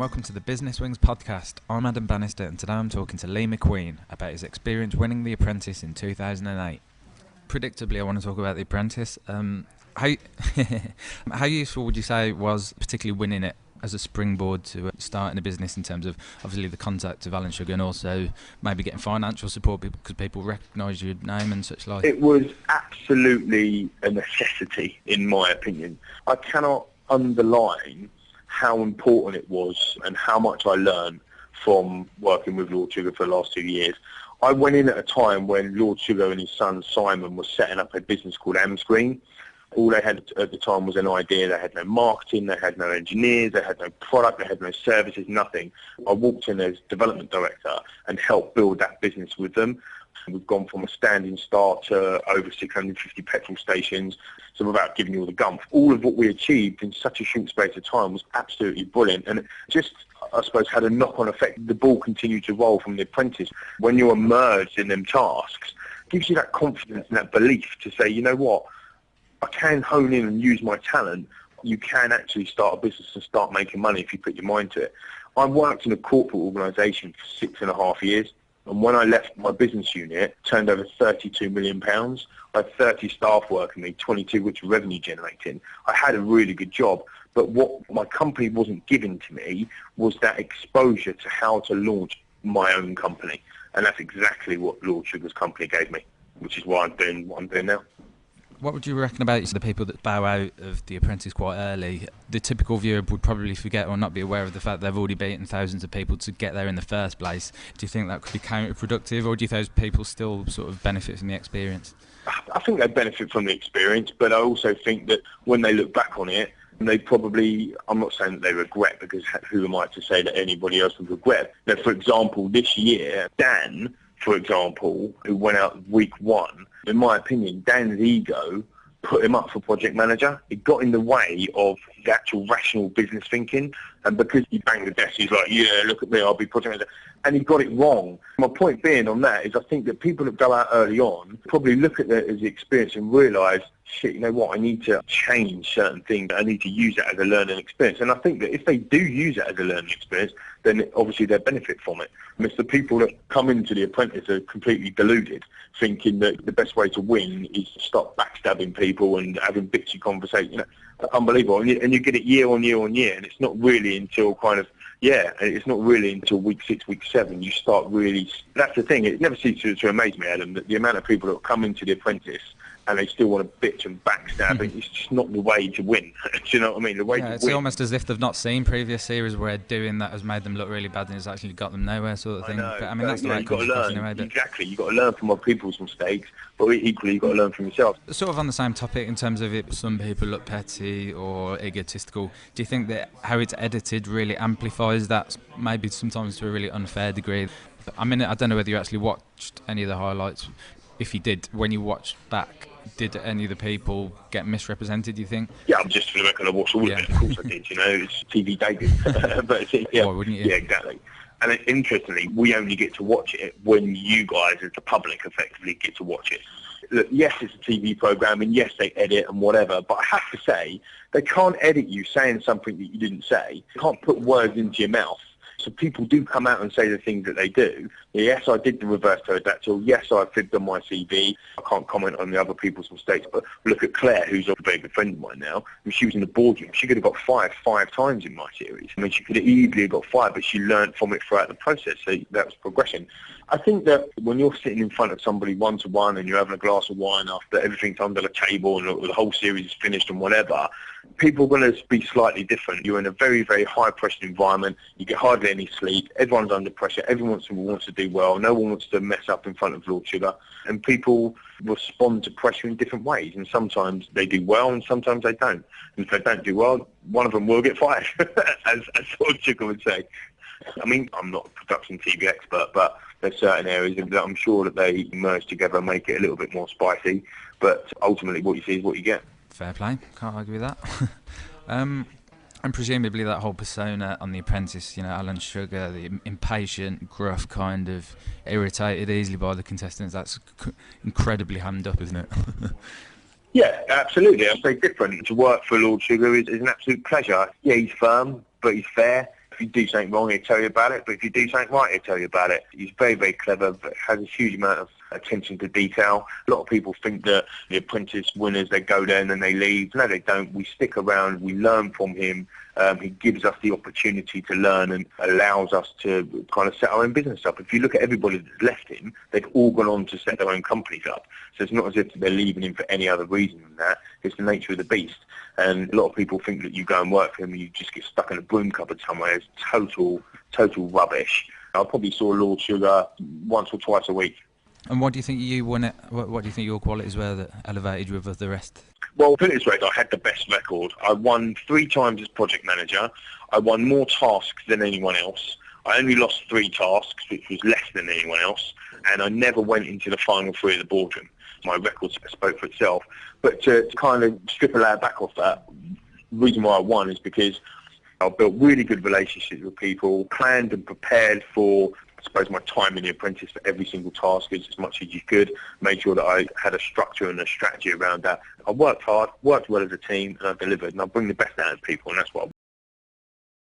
welcome to the BusinessWings podcast. I'm Adam Bannister, and today I'm talking to Lee McQueen about his experience winning The Apprentice in 2008. Predictably, I want to talk about The Apprentice. How useful would you say it was, particularly winning it as a springboard to starting a business, in terms of obviously the contact of Alan Sugar and also maybe getting financial support because people recognise your name and such like? It was absolutely a necessity, in my opinion. I cannot underline how important it was and how much I learned from working with Lord Sugar for the last 2 years. I went in at a time when Lord Sugar and his son Simon were setting up a business called Amscreen. All they had at the time was an idea. They had no marketing, they had no engineers, they had no product, they had no services, nothing. I walked in as development director and helped build that business with them. We've gone from a standing start to over 650 petrol stations. So without giving you all the gump, all of what we achieved in such a short space of time was absolutely brilliant. And it just, I suppose, had a knock-on effect. The ball continued to roll from The Apprentice. When you're immersed in them tasks, it gives you that confidence and that belief to say, you know what, I can hone in and use my talent. You can actually start a business and start making money if you put your mind to it. I worked in a corporate organisation for 6.5 years. And when I left my business unit, turned over £32 million. I had 30 staff working me, 22 which were revenue generating. I had a really good job. But what my company wasn't giving to me was that exposure to how to launch my own company. And that's exactly what Lord Sugar's company gave me, which is why I'm doing what I'm doing now. What would you reckon about the people that bow out of The Apprentice quite early? The typical viewer would probably forget or not be aware of the fact they've already beaten thousands of people to get there in the first place. Do you think that could be counterproductive, or do you think those people still sort of benefit from the experience? I think they benefit from the experience, but I also think that when they look back on it, they probably, I'm not saying that they regret, because who am I to say that anybody else would regret? Now, for example, this year, Dan, for example, who went out week one, in my opinion, Dan's ego put him up for project manager. It got in the way of the actual rational business thinking. And because he banged the desk, he's like, yeah, look at me, I'll be project manager. And he got it wrong. My point being on that is I think that people that go out early on probably look at that as the experience and realise, shit, you know what, I need to change certain things. I need to use it as a learning experience. And I think that if they do use it as a learning experience, then obviously they benefit from it. And it's the people that come into The Apprentice are completely deluded, thinking that the best way to win is to stop backstabbing people and having bitchy conversations. You know, unbelievable. And you get it year on year on year, and it's not really until it's not really until week 6, week 7 you start really. That's the thing. It never ceases to amaze me, Adam, that the amount of people that come into The Apprentice and they still want to bitch and backstab. It's just not the way to win. Do you know what I mean? The way to it's win. Almost as if they've not seen previous series where doing that has made them look really bad and it's actually got them nowhere, sort of thing. But I mean, that's the way it comes across anyway. Exactly. You've got to learn from other people's mistakes, but equally you've got to learn from yourself. Sort of on the same topic, in terms of it, some people look petty or egotistical. Do you think that how it's edited really amplifies that, maybe sometimes to a really unfair degree? I mean, I don't know whether you actually watched any of the highlights. If you did, when you watched back, did any of the people get misrepresented, do you think? Yeah, I'm just for the record, I watched all of it. Of course I did, you know, it's TV debut. But yeah, why wouldn't you? Yeah, exactly. And interestingly, we only get to watch it when you guys, as the public, effectively get to watch it. Look, yes, it's a TV programme, and yes, they edit and whatever, but I have to say, they can't edit you saying something that you didn't say. They can't put words into your mouth. So people do come out and say the things that they do. Yes, I did the reverse pterodactyl. Yes, I fibbed on my CV. I can't comment on the other people's mistakes, but look at Claire, who's a very good friend of mine now. And she was in the boardroom. She could have got five times in my series. I mean, she could have easily got fired, but she learned from it throughout the process. So that was progression. I think that when you're sitting in front of somebody one-to-one and you're having a glass of wine after everything's under the table and the whole series is finished and whatever, people are going to be slightly different. You're in a very, very high-pressure environment. You get hardly any sleep. Everyone's under pressure. Everyone wants to do well. No one wants to mess up in front of Lord Sugar. And people respond to pressure in different ways. And sometimes they do well and sometimes they don't. And if they don't do well, one of them will get fired, as Lord Sugar would say. I mean, I'm not a production TV expert, but there's certain areas that I'm sure that they merge together and make it a little bit more spicy. But ultimately, what you see is what you get. Fair play. Can't argue with that. And presumably that whole persona on The Apprentice, you know, Alan Sugar, the impatient, gruff, kind of irritated easily by the contestants, that's incredibly hammed up, isn't it? Yeah, absolutely. I'd say different. To work for Lord Sugar is an absolute pleasure. Yeah, he's firm, but he's fair. If you do something wrong, he'll tell you about it, but if you do something right, he'll tell you about it. He's very, very clever, but has a huge amount of attention to detail. A lot of people think that the apprentice winners, they go there and then they leave. No, they don't. We stick around, we learn from him. He gives us the opportunity to learn and allows us to kind of set our own business up. If you look at everybody that's left him, they've all gone on to set their own companies up. So it's not as if they're leaving him for any other reason than that. It's the nature of the beast. And a lot of people think that you go and work for him and you just get stuck in a broom cupboard somewhere. It's total rubbish. I probably saw Lord Sugar once or twice a week. And what do you think you won it? What do you think your qualities were that elevated you above the rest? Well, put it this way, I had the best record. I won 3 times as project manager. I won more tasks than anyone else. I only lost 3 tasks, which was less than anyone else. And I never went into the final 3 of the boardroom. My record spoke for itself. But to kind of strip a layer back off that, the reason why I won is because I built really good relationships with people, planned and prepared for, I suppose, my time in the apprentice for every single task as much as you could, made sure that I had a structure and a strategy around that. I worked hard, worked well as a team, and I delivered, and I bring the best out of people, and that's what I